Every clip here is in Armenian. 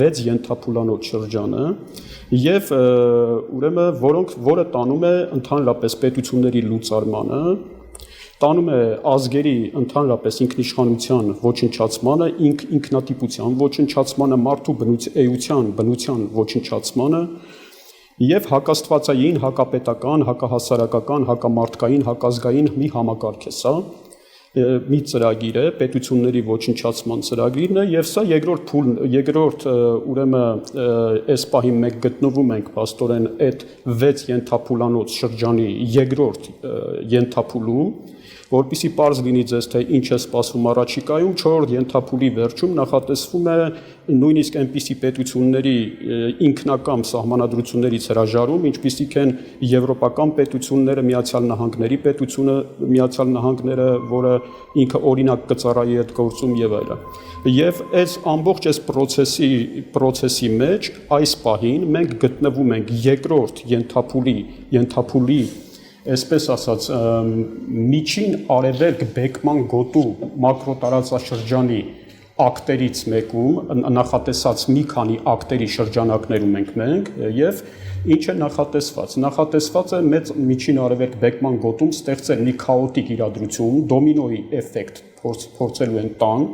6 ենթափուլանոց շրջանը եւ ուրեմն որը տանում է ընդհանրապես պետությունների լուծարմանը, տանում է ազգերի ընդհանրապես ինքնիշխանության ոչնչացմանը, ինքնատիպության ոչնչացմանը, մարդու բնության ոչնչացմանը եւ հակաստվածային, հակապետական, հակահասարակական, հակամարտկային, հակազգային մի համակարգ է սա, մի ծրագիր է, պետությունների ոչնչացման ծրագիրն է եւ սա երկրորդ ուրեմն այս պահին մենք գտնվում ենք աստորեն այդ 6 ենթափուլանոց շրջանի երկրորդ ենթափուլում, որպեսզի պարզ լինի ձեզ թե ինչ է սպասվում առաջիկայում, 4-րդ ենթափուլի վերջում նախատեսվում է նույնիսկ այնպիսի պետությունների ինքնակամ սահմանադրություններից հրաժարում, ինչպիսիք են եվրոպական պետությունները, Միացյալ Նահանգների պետությունը, Միացյալ Նահանգները, որը ինքը օրինակ կծառայի այդ գործում եւ այլն։ Եվ այս ամբողջ այս process-ի մեջ այս պահին մենք գտնվում ենք երկրորդ ենթափուլի այսպես ասած միջին արևելք բեկման գոտու մակրոտարածաշրջանի ակտերից մեկում նախատեսած մի քանի ակտերի շրջանակներում ենք մենք եւ ինչ է նախատեսված է մեծ միջին արևելք բեկման գոտում ստեղծել մի քաոտիկ իրադրություն, դոմինոյի էֆեկտ փորձելու են տան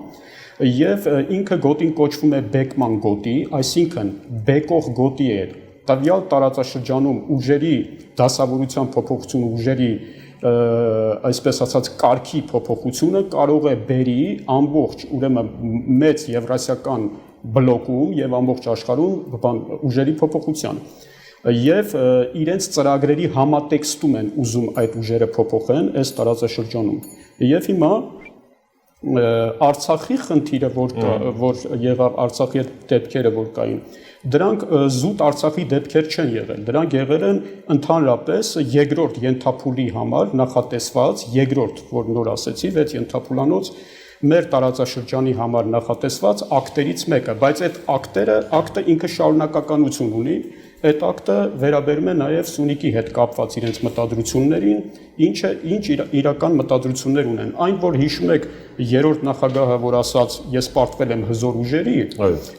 եւ ինքը գոտին կոչվում է բեկման գոտի, այսինքն բեկող գոտի է տվյալ տարածաշրջանում ուժերի դասավորության փոփոխությունը, ուժերի այսպես ասած կարգի փոփոխությունը կարող է բերի ամբողջ ուրեմն մեծ եվրասիական բլոկում եւ ամբողջ աշխարհում ուժերի փոփոխության եւ իրենց ծրագրերի համատեքստում են ուզում այդ ուժերը փոփոխեն այս տարածաշրջանում եւ հիմա Արցախի խնդիրը որ եղավ Արցախի դեպքերը որ կային դրանք զուտ Արցախի դեպքեր չեն եղել դրանք եղել են ընդհանրապես երկրորդ ենթափուլի համար նախատեսված երկրորդ որ նոր ասեցի 6 ենթափուլանոց մեր տարածաշրջանի համար նախատեսված ակտերից մեկը բայց այդ ակտը ինքը շարունակականություն ունի այդ ակտը վերաբերում է նաև Սյունիքի հետ կապված իրենց մտադրություններին ինչ իրական մտադրություններ ունեն այն որ հիշում եք երրորդ նախագահը որ ասաց ես պարտվել եմ հզոր ուժերի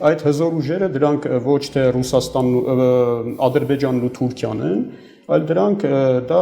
այդ հզոր ուժերը դրանք ոչ թե Ռուսաստանն Ադրբեջանն ու Թուրքիան են այլ դրանք դա